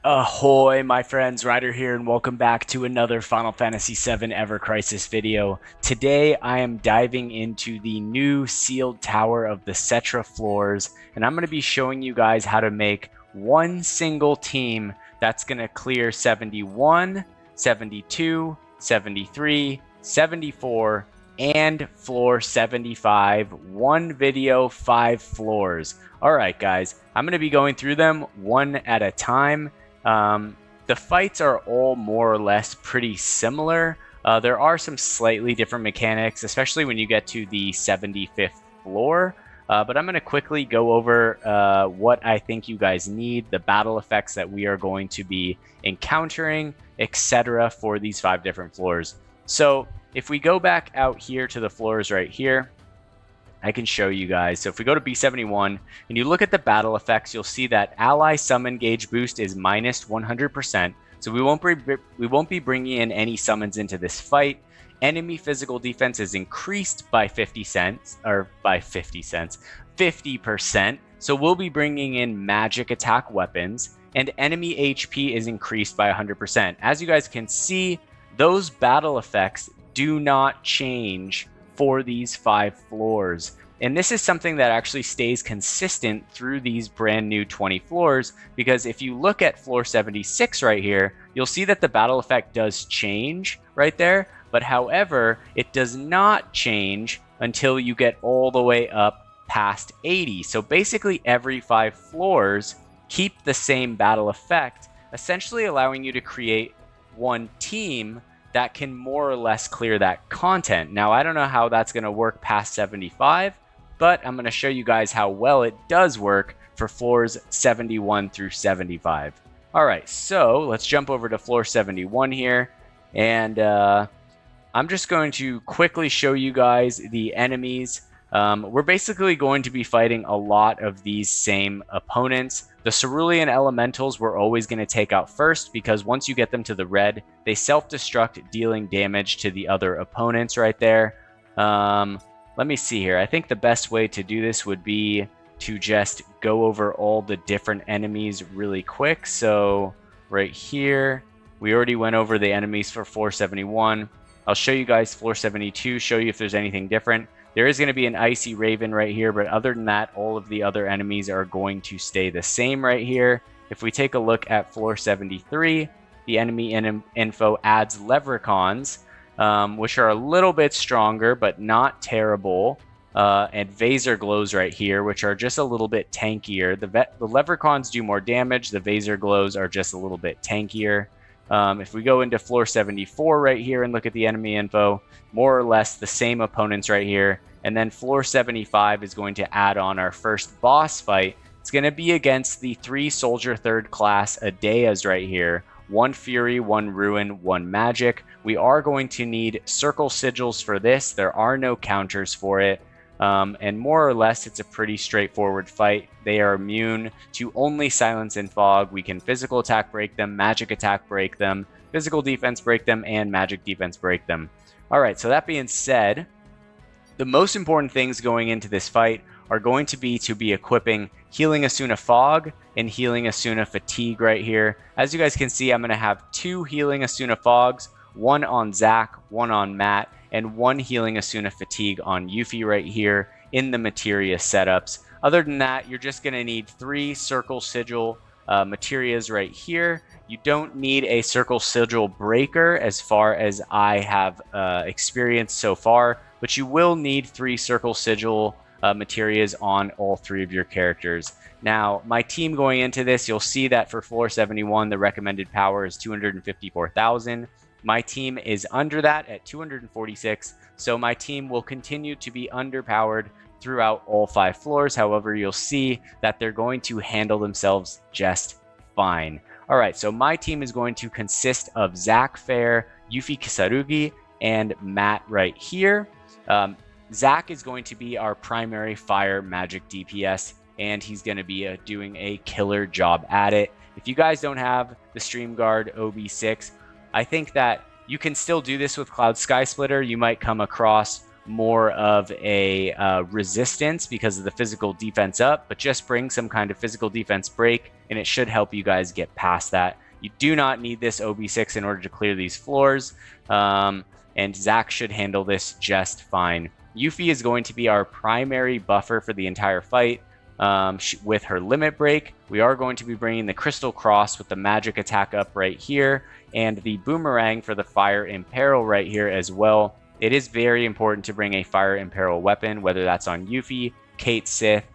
Ahoy, my friends, Ryder here, and welcome back to another Final Fantasy VII Ever Crisis video. Today, I am diving into the new sealed tower of the Cetra Floors, and I'm going to be showing you guys how to make one single team that's going to clear 71, 72, 73, 74, and floor 75. One video, 5 floors. Alright guys, I'm going to be going through them one at a time. The fights are all more or less pretty similar. There are some slightly different mechanics, especially when you get to the 75th floor. But I'm going to quickly go over what I think you guys need, the battle effects that we are going to be encountering, etc. for these 5 different floors. So if we go back out here to the floors right here, I can show you guys. So if we go to B71 and you look at the battle effects, you'll see that ally summon gauge boost is minus 100%. So we won't be bringing in any summons into this fight. Enemy physical defense is increased by 50%. So we'll be bringing in magic attack weapons, and enemy HP is increased by 100%. As you guys can see, those battle effects do not change for these 5 floors. And this is something that actually stays consistent through these brand new 20 floors, because if you look at floor 76 right here, you'll see that the battle effect does change right there, but however, it does not change until you get all the way up past 80. So basically every 5 floors keep the same battle effect, essentially allowing you to create one team that can more or less clear that content. Now, I don't know how that's going to work past 75, but I'm going to show you guys how well it does work for floors 71 through 75. All right, so let's jump over to floor 71 here, and I'm just going to quickly show you guys the enemies. We're basically going to be fighting a lot of these same opponents. The Cerulean Elementals we're always going to take out first, because once you get them to the red, they self-destruct, dealing damage to the other opponents right there. Let me see here. I think the best way to do this would be to just go over all the different enemies really quick. So right here, we already went over the enemies for floor 71. I'll show you guys floor 72, show you if there's anything different. There is going to be an Icy Raven right here, but other than that, all of the other enemies are going to stay the same right here. If we take a look at floor 73, the enemy info adds Leprechauns, which are a little bit stronger, but not terrible. And Vaser Glows right here, which are just a little bit tankier. The Leprechauns do more damage. The Vaser Glows are just a little bit tankier. If we go into floor 74 right here and look at the enemy info, more or less the same opponents right here. And then floor 75 is going to add on our first boss fight. It's going to be against the 3 soldier 3rd class Adeas right here. 1 Fury, 1 Ruin, 1 Magic. We are going to need circle sigils for this. There are no counters for it. And more or less, it's a pretty straightforward fight. They are immune to only Silence and Fog. We can physical attack break them, magic attack break them, physical defense break them, and magic defense break them. Alright, so that being said, the most important things going into this fight are going to be equipping Healing Asuna Fog and Healing Asuna Fatigue right here. As you guys can see, I'm going to have 2 Healing Asuna Fogs, 1 on Zack, 1 on Matt, and 1 Healing Asuna Fatigue on Yuffie right here in the Materia setups. Other than that, you're just going to need 3 Circle Sigil Materias right here. You don't need a Circle Sigil Breaker as far as I have experienced so far, but you will need 3 Circle Sigil Materias on all 3 of your characters. Now, my team going into this, you'll see that for floor 71, the recommended power is 254,000. My team is under that at 246, so my team will continue to be underpowered throughout all 5 floors. However, you'll see that they're going to handle themselves just fine. All right, so my team is going to consist of Zack Fair, Yuffie Kisarugi, and Matt right here. Zack is going to be our primary fire magic DPS, and he's going to be doing a killer job at it. If you guys don't have the Stream Guard OB6, I think that you can still do this with Cloud Sky Splitter. You might come across more of a resistance because of the physical defense up, but just bring some kind of physical defense break, and it should help you guys get past that. You do not need this OB6 in order to clear these floors, and Zach should handle this just fine. Yuffie is going to be our primary buffer for the entire fight. With her limit break, we are going to be bringing the Crystal Cross with the magic attack up right here, and the Boomerang for the Fire Imperil right here as well. It is very important to bring a Fire Imperil weapon, whether that's on Yuffie, Kate Sith,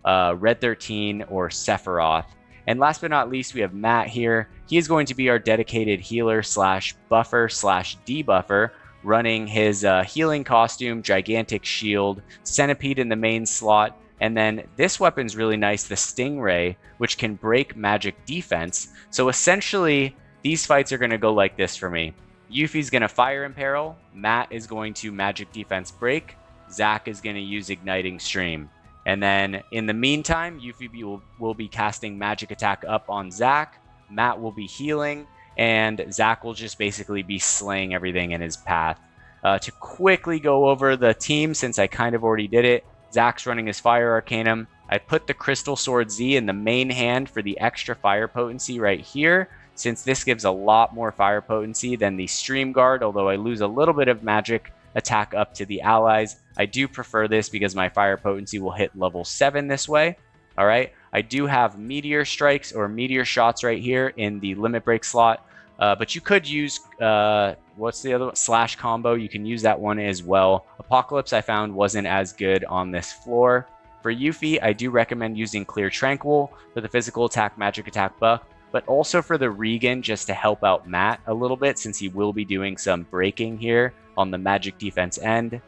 Red 13, or Sephiroth. And last but not least, we have Matt here. He is going to be our dedicated healer slash buffer slash debuffer, running his healing costume, gigantic shield, centipede in the main slot, and then this weapon's really nice, the Stingray, which can break magic defense. So essentially, these fights are going to go like this for me. Yuffie's going to Fire Imperil, Matt is going to magic defense break, Zach is going to use Igniting Stream. And then in the meantime, Yuffie will be casting magic attack up on Zach, Matt will be healing, and Zach will just basically be slaying everything in his path. To quickly go over the team, since I kind of already did it, Zach's running his Fire Arcanum. I put the Crystal Sword Z in the main hand for the extra fire potency right here, since this gives a lot more fire potency than the Stream Guard, although I lose a little bit of magic attack up to the allies. I do prefer this because my fire potency will hit level 7 this way. All right, I do have Meteor Strikes or Meteor Shots right here in the limit break slot, but you could use, what's the other one? Slash Combo. You can use that one as well. Apocalypse I found wasn't as good on this floor. For Yuffie, I do recommend using Clear Tranquil for the physical attack, magic attack buff, but also for the Regan just to help out Matt a little bit, since he will be doing some breaking here on the magic defense end.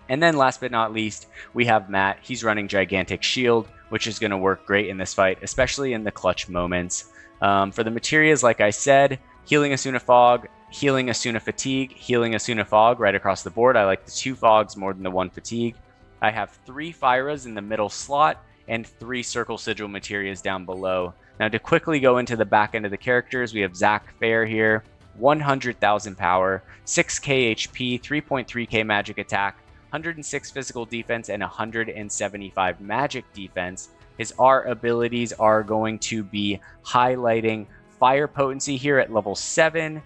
And then last but not least, we have Matt. He's running Gigantic Shield, which is going to work great in this fight, especially in the clutch moments. For the materials, like I said, Healing Asuna Fog, Healing Asuna Fatigue, Healing Asuna Fog right across the board. I like the 2 Fogs more than the 1 Fatigue. I have 3 Fyras in the middle slot and 3 Circle Sigil Materials down below. Now to quickly go into the back end of the characters, we have Zach Fair here, 100,000 power, 6k HP, 3.3k magic attack, 106 physical defense, and 175 magic defense. His R abilities are going to be highlighting Fire Potency here at level 7,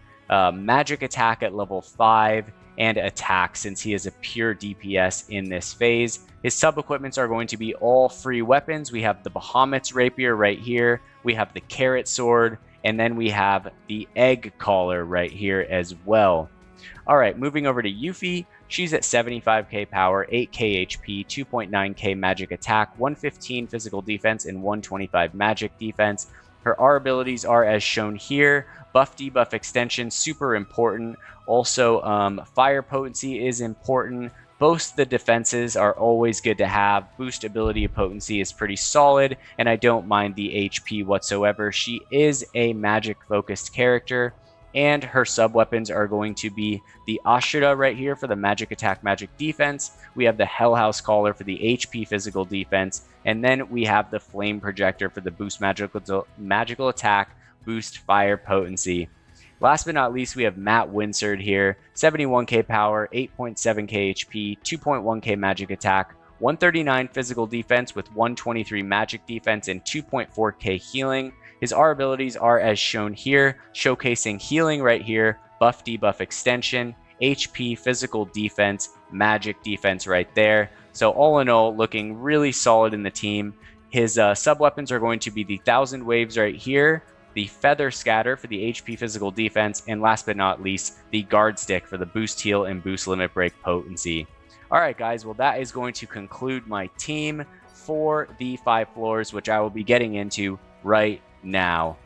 Magic Attack at level 5, and Attack, since he is a pure DPS in this phase. His sub-equipments are going to be all free weapons. We have the Bahamut's Rapier right here, we have the Carrot Sword, and then we have the Egg Collar right here as well. Alright, moving over to Yuffie. She's at 75k power, 8k HP, 2.9k magic attack, 115 physical defense, and 125 magic defense. Her R abilities are as shown here. Buff debuff extension, super important. Also, fire potency is important. Both the defenses are always good to have. Boost ability of potency is pretty solid, and I don't mind the HP whatsoever. She is a magic focused character, and her sub-weapons are going to be the Ashura right here for the magic attack, magic defense. We have the Hellhouse Caller for the HP physical defense, and then we have the Flame Projector for the boost magical attack, boost fire potency. Last but not least, we have Matt Winsard here, 71k power, 8.7k HP, 2.1k magic attack, 139 physical defense with 123 magic defense and 2.4k healing. His R abilities are as shown here, showcasing healing right here, buff debuff extension, HP, physical defense, magic defense right there. So all in all, looking really solid in the team. His sub-weapons are going to be the 1,000 Waves right here, the Feather Scatter for the HP physical defense, and last but not least, the Guard Stick for the boost heal and boost limit break potency. Alright guys, well that is going to conclude my team for the 5 floors, which I will be getting into right now.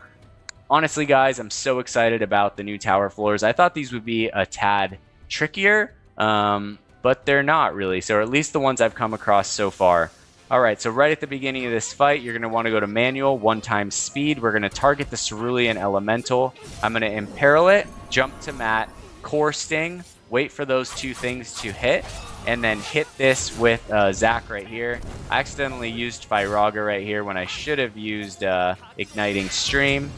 Honestly guys, I'm so excited about the new tower floors. I thought these would be a tad trickier, but they're not really, so at least the ones I've come across so far. Alright, so right at the beginning of this fight, you're going to want to go to manual, 1x speed. We're going to target the Cerulean Elemental. I'm going to imperil it, jump to Matt, Core Sting, wait for those 2 things to hit, and then hit this with Zac right here. I accidentally used Firaga right here when I should have used Igniting Stream.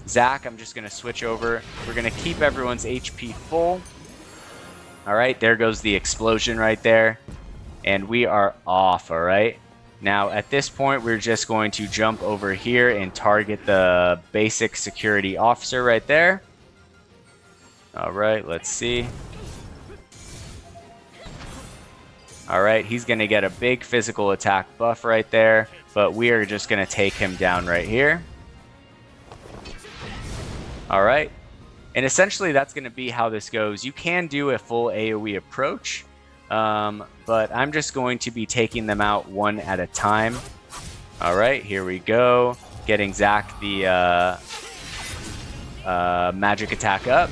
Zac, I'm just going to switch over. We're going to keep everyone's HP full. All right, there goes the explosion right there. And we are off, all right? Now, at this point, we're just going to jump over here and target the basic security officer right there. All right, let's see. All right, he's going to get a big physical attack buff right there, but we are just going to take him down right here. All right, and essentially that's going to be how this goes. You can do a full AoE approach, but I'm just going to be taking them out one at a time. All right, here we go. Getting Zac the magic attack up.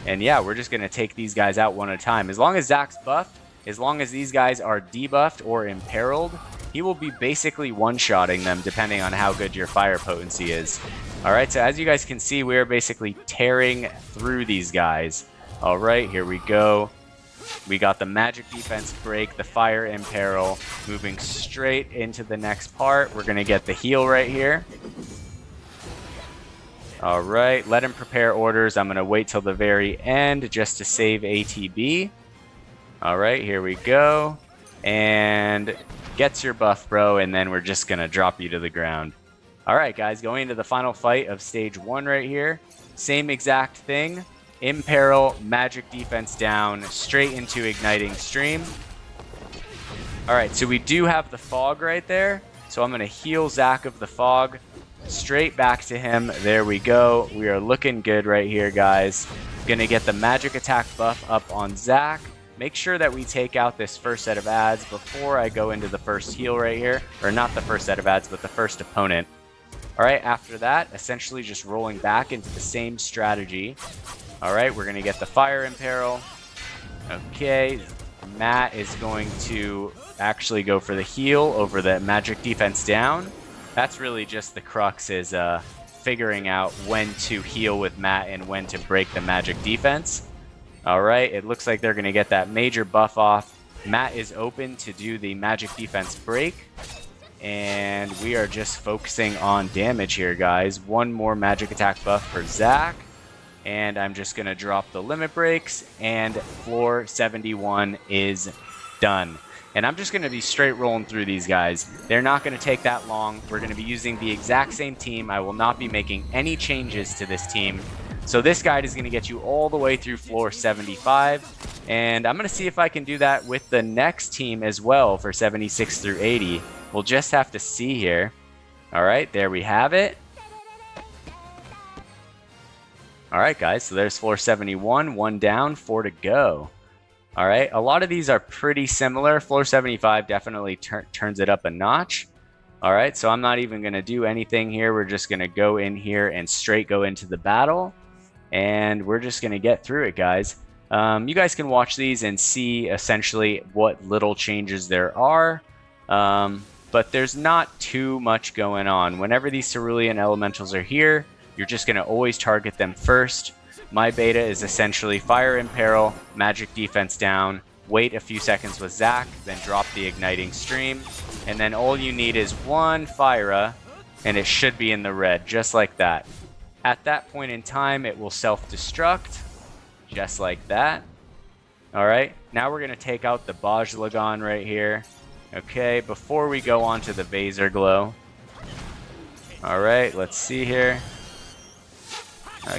And yeah, we're just going to take these guys out one at a time. As long as Zac's buffed, as long as these guys are debuffed or imperiled, he will be basically one-shotting them depending on how good your fire potency is. Alright, so as you guys can see, we are basically tearing through these guys. Alright, here we go. We got the magic defense break, the fire imperil, moving straight into the next part. We're going to get the heal right here. Alright, let him prepare orders. I'm going to wait till the very end just to save ATB. Alright, here we go. And gets your buff, bro, and then we're just going to drop you to the ground. Alright, guys, going into the final fight of stage 1 right here. Same exact thing. Imperil, magic defense down, straight into Igniting Stream. Alright, so we do have the fog right there. So I'm going to heal Zac of the fog. Straight back to him. There we go. We are looking good right here, guys. Gonna get the magic attack buff up on Zac. Make sure that we take out this first set of ads before I go into the first heal right here. Or not the first set of ads, but the first opponent. Alright, after that, essentially just rolling back into the same strategy. Alright, we're gonna get the fire imperil. Okay, Matt is going to actually go for the heal over the magic defense down. That's really just the crux, is figuring out when to heal with Matt and when to break the magic defense. Alright, it looks like they're going to get that major buff off. Matt is open to do the magic defense break. And we are just focusing on damage here, guys. One more magic attack buff for Zac. And I'm just going to drop the limit breaks. And floor 71 is done. And I'm just going to be straight rolling through these guys. They're not going to take that long. We're going to be using the exact same team. I will not be making any changes to this team. So this guide is going to get you all the way through floor 75. And I'm going to see if I can do that with the next team as well for 76 through 80. We'll just have to see here. All right, there we have it. All right, guys, so there's floor 71. 1 down, 4 to go. All right, a lot of these are pretty similar. Floor 75 definitely turns it up a notch. All right, so I'm not even going to do anything here. We're just going to go in here and straight go into the battle. And we're just going to get through it, guys. You guys can watch these and see essentially what little changes there are. But there's not too much going on. Whenever these Cerulean Elementals are here, you're just going to always target them first. My beta is essentially Fire Imperil, Magic Defense down, wait a few seconds with Zac, then drop the Igniting Stream, and then all you need is one Fyra, and it should be in the red, just like that. At that point in time, it will self-destruct, just like that. Alright, now we're going to take out the Bajlagon right here. Okay, before we go on to the Vaser Glow. Alright, let's see here.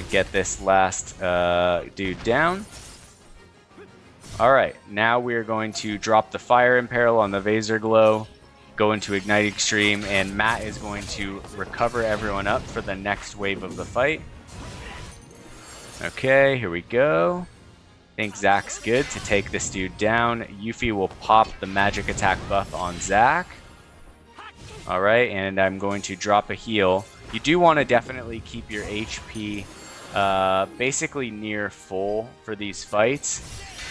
Get this last dude down. Alright, now we are going to drop the Fire Imperil on the Vaser Glow, go into Igniting Stream, and Matt is going to recover everyone up for the next wave of the fight. Okay, here we go. I think Zac's good to take this dude down. Yuffie will pop the magic attack buff on Zac. Alright, and I'm going to drop a heal. You do want to definitely keep your HP basically near full for these fights.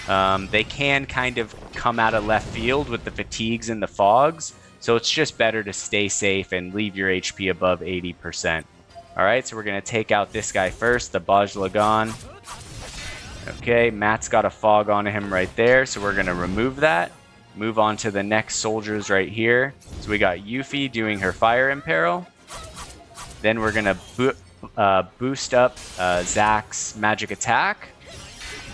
They can kind of come out of left field with the fatigues and the fogs, so it's just better to stay safe and leave your HP above 80%. Alright, so we're going to take out this guy first, the Bajlagon. Okay, Matt's got a fog on him right there, so we're going to remove that. move on to the next soldiers right here. So we got Yuffie doing her Fire Imperil. Then we're going to boost up Zach's magic attack.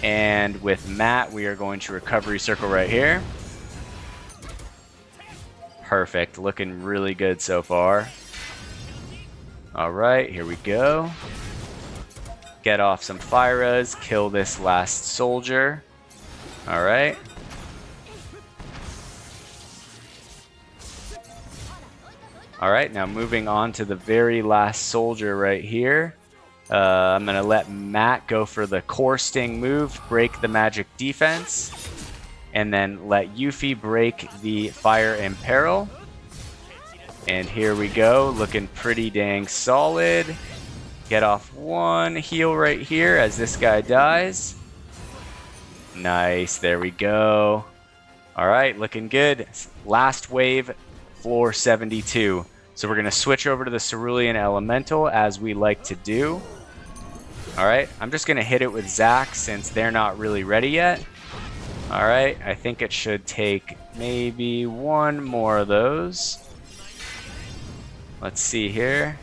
And with Matt, we are going to Recovery Circle right here. Perfect. Looking really good so far. All right, here we go. Get off some Fyras. Kill this last soldier. All right. All right, now moving on to the very last soldier right here. I'm going to let Matt go for the Core Sting move, break the magic defense, and then let Yuffie break the Fire Imperil. And here we go, looking pretty dang solid. Get off one heal right here as this guy dies. Nice, there we go. All right, looking good. Last wave, floor 72. So we're gonna switch over to the Cerulean Elemental as we like to do. All right, I'm just gonna hit it with Zach since they're not really ready yet. All right, I think it should take maybe one more of those. Let's see here.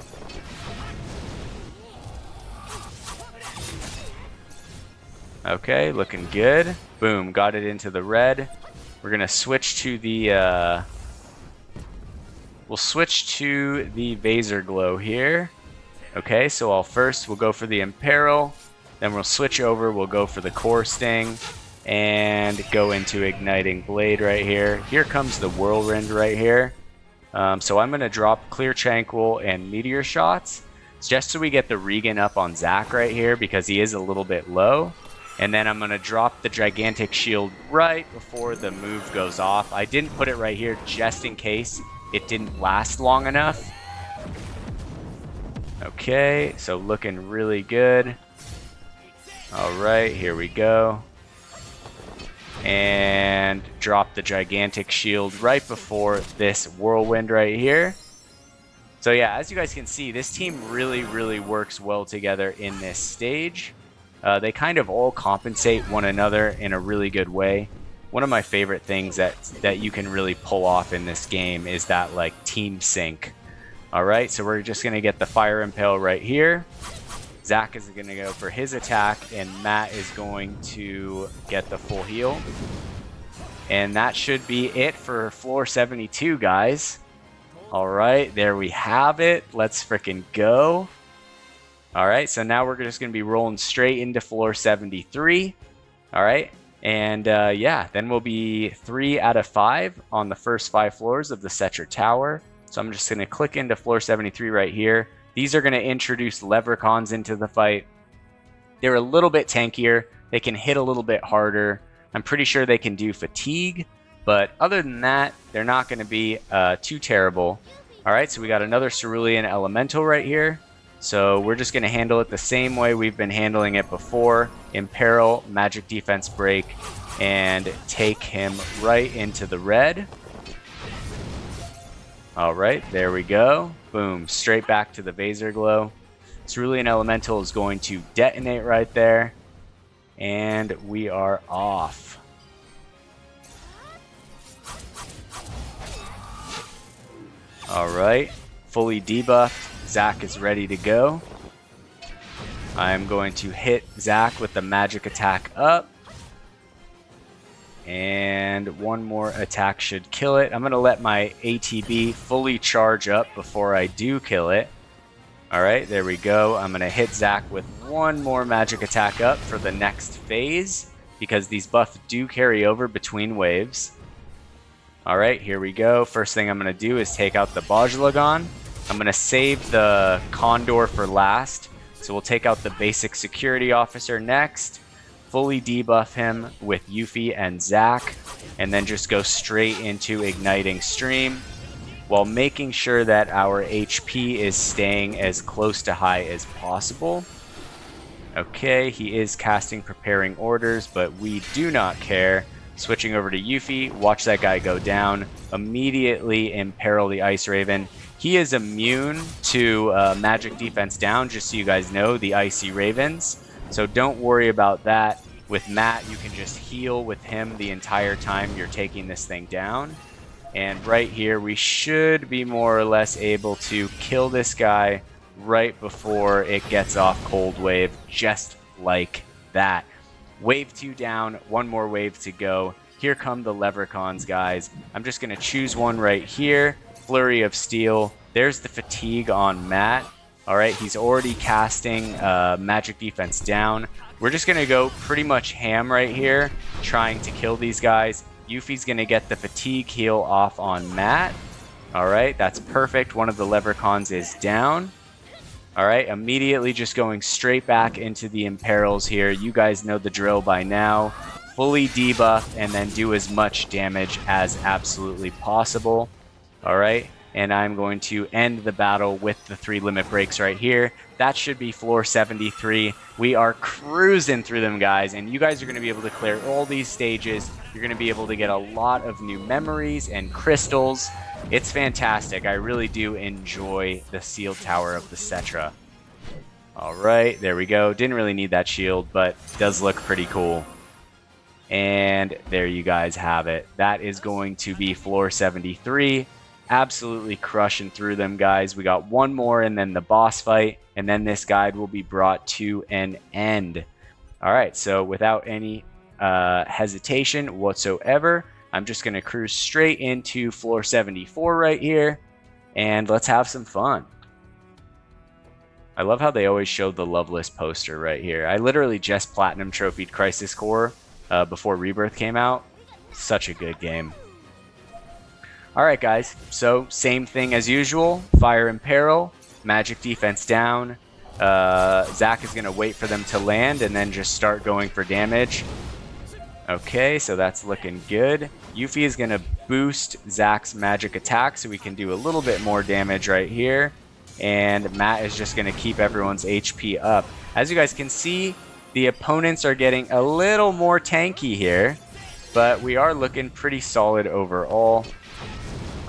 Okay, looking good. Boom, got it into the red. We're gonna switch to the we'll switch to the Vaser Glow here. Okay, so we'll go for the Imperil, then we'll switch over, we'll go for the Core Sting, and go into Igniting Blade right here. Here comes the Whirlwind right here. So I'm gonna drop Clear Tranquil and Meteor Shots, just so we get the Regen up on Zach right here, because he is a little bit low. And then I'm gonna drop the Gigantic Shield right before the move goes off. I didn't put it right here just in case it didn't last long enough. Okay, so looking really good. All right, here we go. And drop the Gigantic Shield right before this Whirlwind right here. So yeah, as you guys can see, this team really, really works well together in this stage. They kind of all compensate one another in a really good way. One of my favorite things that you can really pull off in this game is that like team sync. All right, so we're just gonna get the Fire Impale right here. Zach is gonna go for his attack, and Matt is going to get the full heal. And that should be it for floor 72, guys. All right, there we have it. Let's freaking go. All right, so now we're just going to be rolling straight into floor 73. All right, and yeah, then we'll be 3 out of 5 on the first 5 floors of the Cetra Tower. So I'm just going to click into floor 73 right here. These are going to introduce Leprechauns into the fight. They're a little bit tankier. They can hit a little bit harder. I'm pretty sure they can do fatigue, but other than that, they're not going to be too terrible. All right, so we got another Cerulean Elemental right here. So we're just going to handle it the same way we've been handling it before. Imperil, Magic Defense Break, and take him right into the red. All right, there we go. Boom, straight back to the Vaser Glow. Cerulean Elemental is going to detonate right there. And we are off. All right, fully debuffed. Zach is ready to go. I'm going to hit Zach with the magic attack up. And one more attack should kill it. I'm going to let my ATB fully charge up before I do kill it. All right, there we go. I'm going to hit Zach with one more magic attack up for the next phase, because these buffs do carry over between waves. All right, here we go. First thing I'm going to do is take out the Bajlagon. I'm going to save the Condor for last. So we'll take out the basic security officer next, fully debuff him with Yuffie and Zach, and then just go straight into Igniting Stream while making sure that our HP is staying as close to high as possible. Okay, he is casting Preparing Orders, but we do not care. Switching over to Yuffie, watch that guy go down, immediately imperil the Ice Raven. He is immune to magic defense down, just so you guys know, the Icy Ravens. So don't worry about that. With Matt, you can just heal with him the entire time you're taking this thing down. And right here, we should be more or less able to kill this guy right before it gets off Cold Wave, just like that. Wave 2 down, one more wave to go. Here come the Leprechauns, guys. I'm just going to choose one right here. Flurry of Steel. There's the fatigue on Matt. All right, he's already casting magic defense down. We're just going to go pretty much ham right here, trying to kill these guys. Yuffie's going to get the fatigue heal off on Matt. All right, that's perfect. One of the Leprechauns is down. All right, immediately just going straight back into the Imperils here. You guys know the drill by now. Fully debuff and then do as much damage as absolutely possible. All right, and I'm going to end the battle with the 3 limit breaks right here. That should be floor 73. We are cruising through them, guys, and you guys are going to be able to clear all these stages. You're going to be able to get a lot of new memories and crystals. It's fantastic. I really do enjoy the Sealed Tower of the Cetra. All right, there we go. Didn't really need that shield, but does look pretty cool. And there you guys have it. That is going to be floor 73. Absolutely crushing through them, guys. We got one more and then the boss fight, and then this guide will be brought to an end. All right, so without any hesitation whatsoever, I'm just going to cruise straight into floor 74 right here, and let's have some fun. I love how they always show the Loveless poster right here. I literally just Platinum Trophied Crisis Core before Rebirth came out. Such a good game. Alright guys, so same thing as usual. Fire and Peril, magic defense down. Zach is going to wait for them to land and then just start going for damage. Okay, so that's looking good. Yuffie is going to boost Zach's magic attack so we can do a little bit more damage right here. And Matt is just going to keep everyone's HP up. As you guys can see, the opponents are getting a little more tanky here, but we are looking pretty solid overall.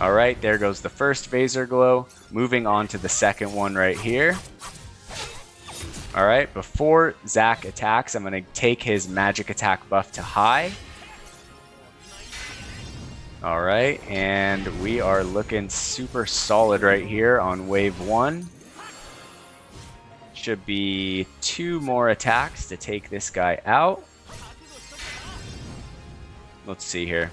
All right, there goes the first Phaser Glow. Moving on to the second one right here. All right, before Zach attacks, I'm going to take his magic attack buff to high. All right, and we are looking super solid right here on wave 1. Should be 2 more attacks to take this guy out. Let's see here.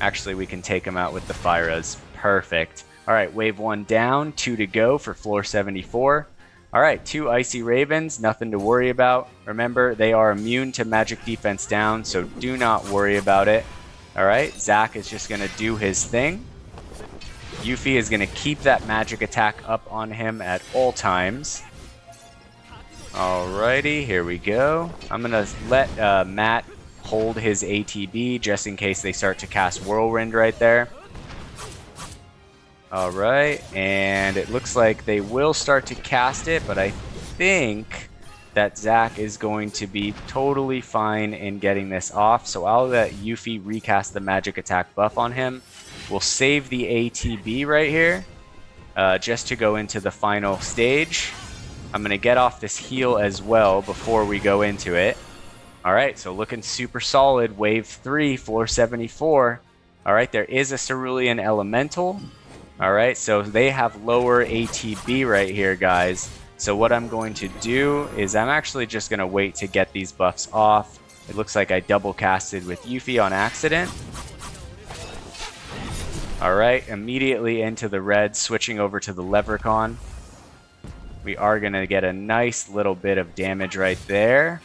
Actually, we can take him out with the Fyras. Perfect. All right, wave 1 down, 2 to go for floor 74. All right, 2 Icy Ravens, nothing to worry about. Remember, they are immune to magic defense down, so do not worry about it. All right, Zach is just going to do his thing. Yuffie is going to keep that magic attack up on him at all times. Alrighty, here we go. I'm going to let Matt hold his ATB just in case they start to cast Whirlwind right there. Alright, and it looks like they will start to cast it, but I think that Zach is going to be totally fine in getting this off. So I'll let Yuffie recast the magic attack buff on him. We'll save the ATB right here just to go into the final stage. I'm going to get off this heal as well before we go into it. Alright, so looking super solid. Wave 3, floor 74. Alright, there is a Cerulean Elemental. Alright, so they have lower ATB right here, guys. So what I'm going to do is I'm actually just going to wait to get these buffs off. It looks like I double casted with Yuffie on accident. Alright, immediately into the red, switching over to the Leprechaun. We are going to get a nice little bit of damage right there.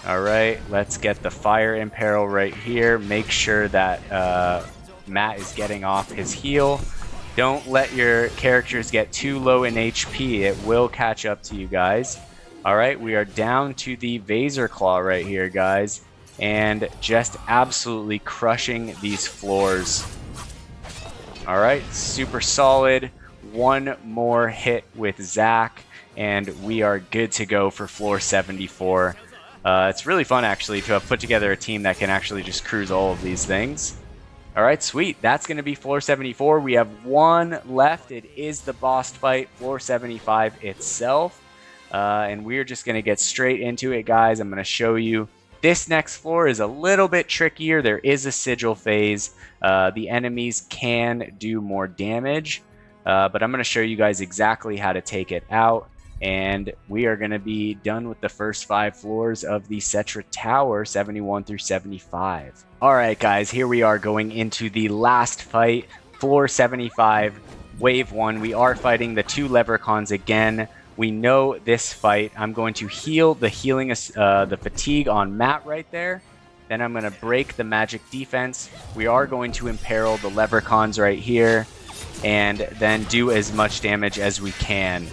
Alright, let's get the Fire Imperil right here. Make sure that Matt is getting off his heal. Don't let your characters get too low in HP. It will catch up to you guys. Alright, we are down to the Vaser Claw right here, guys. And just absolutely crushing these floors. Alright, super solid. One more hit with Zach, and we are good to go for floor 74. It's really fun, actually, to have put together a team that can actually just cruise all of these things. Alright, sweet. That's going to be floor 74. We have one left. It is the boss fight, floor 75 itself. And we're just going to get straight into it, guys. I'm going to show you. This next floor is a little bit trickier. There is a sigil phase. The enemies can do more damage, but I'm going to show you guys exactly how to take it out. And we are going to be done with the first 5 floors of the Cetra Tower, 71 through 75. All right, guys, here we are going into the last fight, floor 75, wave 1. We are fighting the 2 leprechauns again. We know this fight. I'm going to heal the fatigue on Matt right there. Then I'm going to break the magic defense. We are going to imperil the leprechauns right here, and then do as much damage as we can.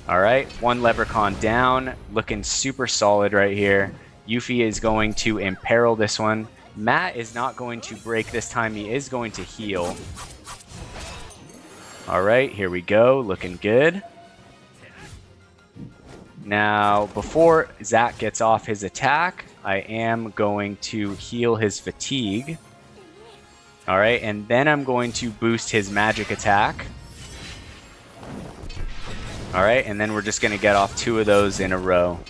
All right, 1 leprechaun down, looking super solid right here. Yuffie is going to imperil this one. Matt is not going to break this time. He is going to heal. All right, here we go, looking good. Now, before Zach gets off his attack, I am going to heal his fatigue. All right, and then I'm going to boost his magic attack. All right, and then we're just going to get off 2 of those in a row.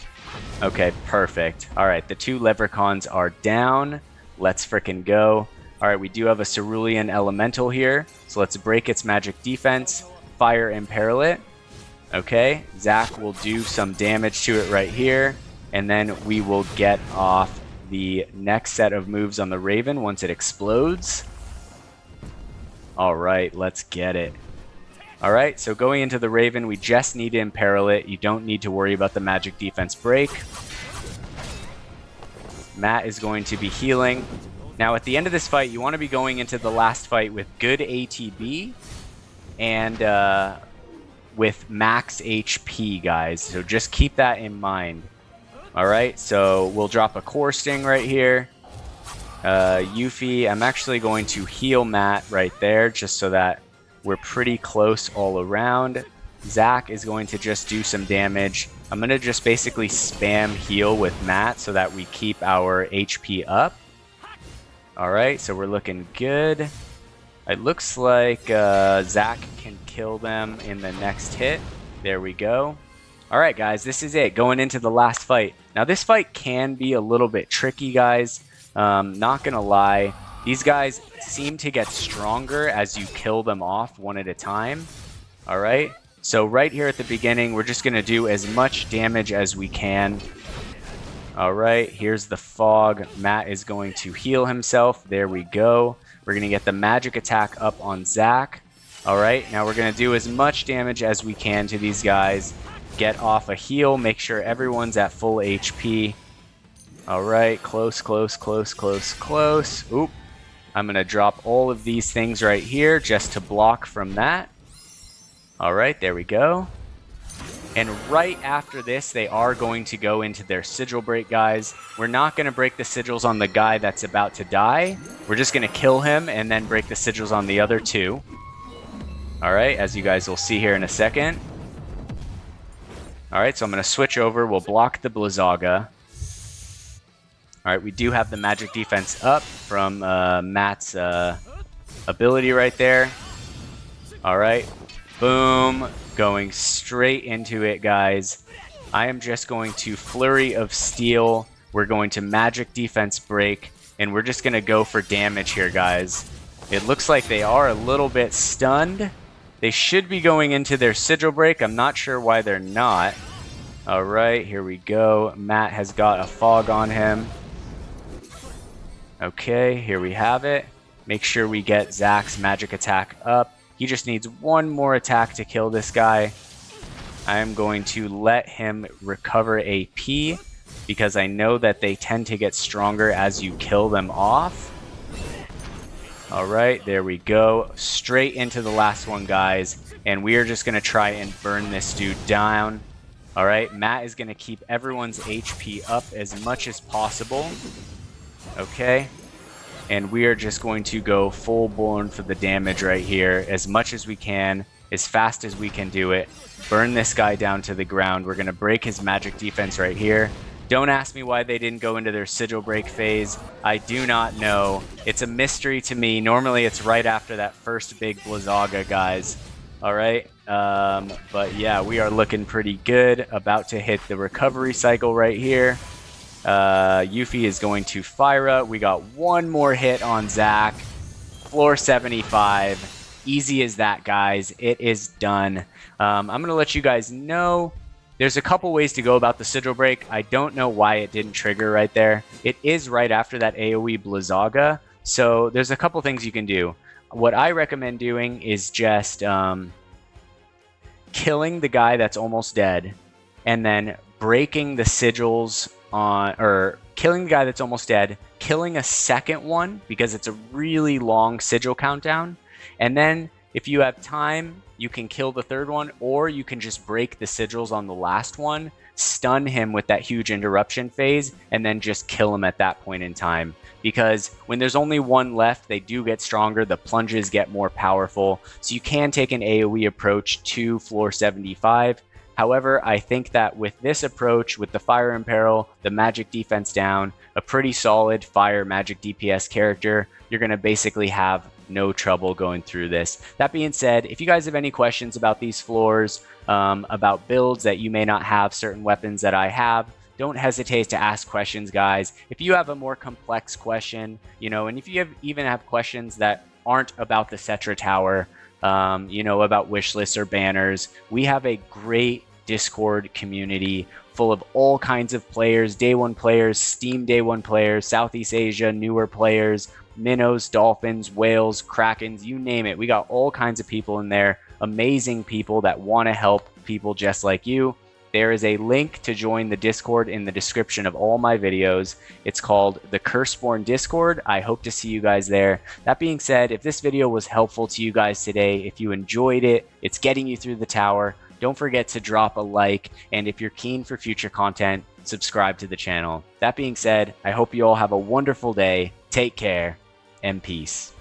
Okay, perfect. All right, the 2 leprechauns are down. Let's frickin' go. All right, we do have a Cerulean Elemental here, so let's break its magic defense, fire imperil it. Okay, Zach will do some damage to it right here, and then we will get off the next set of moves on the Raven once it explodes. All right, let's get it. All right, so going into the Raven, we just need to imperil it. You don't need to worry about the magic defense break. Matt is going to be healing. Now, at the end of this fight, you want to be going into the last fight with good ATB and with max HP, guys. So just keep that in mind. All right, so we'll drop a Core Sting right here. Yuffie, I'm actually going to heal Matt right there just so that we're pretty close all around. Zach is going to just do some damage. I'm going to just basically spam heal with Matt so that we keep our HP up. All right, so we're looking good. It looks like Zach can kill them in the next hit. There we go. All right, guys, this is it. Going into the last fight. Now, this fight can be a little bit tricky, guys. Not going to lie. These guys seem to get stronger as you kill them off one at a time. All right. So right here at the beginning, we're just going to do as much damage as we can. All right. Here's the fog. Matt is going to heal himself. There we go. We're going to get the magic attack up on Zach. All right. Now we're going to do as much damage as we can to these guys. Get off a heal. Make sure everyone's at full HP. All right. Close, close, close, close, close. Oop. I'm going to drop all of these things right here just to block from that. All right, there we go. And right after this, they are going to go into their sigil break, guys. We're not going to break the sigils on the guy that's about to die. We're just going to kill him and then break the sigils on the other 2. All right, as you guys will see here in a second. All right, so I'm going to switch over. We'll block the Blizzaga. All right, we do have the magic defense up from Matt's ability right there. All right, boom, going straight into it, guys. I am just going to Flurry of Steel. We're going to magic defense break, and we're just going to go for damage here, guys. It looks like they are a little bit stunned. They should be going into their sigil break. I'm not sure why they're not. All right, here we go. Matt has got a fog on him. Okay, here we have it. Make sure we get Zach's magic attack up. He just needs 1 more attack to kill this guy. I am going to let him recover AP because I know that they tend to get stronger as you kill them off. All right, there we go. Straight into the last one, guys. And we are just going to try and burn this dude down. All right, Matt is going to keep everyone's HP up as much as possible. Okay, and we are just going to go full blown for the damage right here as much as we can, as fast as we can do it. Burn this guy down to the ground. We're going to break his magic defense right here. Don't ask me why they didn't go into their sigil break phase. I do not know. It's a mystery to me. Normally it's right after that first big Blizzaga, guys. All right, But yeah, we are looking pretty good. About to hit the recovery cycle right here. Yuffie is going to Fyra. We got one more hit on Zach. Floor 75. Easy as that, guys. It is done. I'm going to let you guys know. There's a couple ways to go about the Sigil Break. I don't know why it didn't trigger right there. It is right after that AoE Blizzaga. So there's a couple things you can do. What I recommend doing is just killing the guy that's almost dead, and then breaking the sigils on, or killing the guy that's almost dead, killing a second one because it's a really long sigil countdown, and then if you have time, you can kill the third one, or you can just break the sigils on the last one, stun him with that huge interruption phase, and then just kill him at that point in time. Because when there's only one left, they do get stronger, the plunges get more powerful, so you can take an AoE approach to floor 75. However, I think that with this approach, with the Fire Imperil, the magic defense down, a pretty solid fire magic DPS character, you're going to basically have no trouble going through this. That being said, if you guys have any questions about these floors, about builds that you may not have certain weapons that I have, don't hesitate to ask questions, guys. If you have a more complex question, and if you even have questions that aren't about the Cetra Tower, about wish lists or banners, we have a great Discord community full of all kinds of players, day one players, Steam day one players, Southeast Asia, newer players, minnows, dolphins, whales, krakens, you name it. We got all kinds of people in there, amazing people that want to help people just like you. There is a link to join the Discord in the description of all my videos. It's called the Curseborn Discord. I hope to see you guys there. That being said, if this video was helpful to you guys today, if you enjoyed it, it's getting you through the tower, don't forget to drop a like, and if you're keen for future content, subscribe to the channel. That being said, I hope you all have a wonderful day, take care, and peace.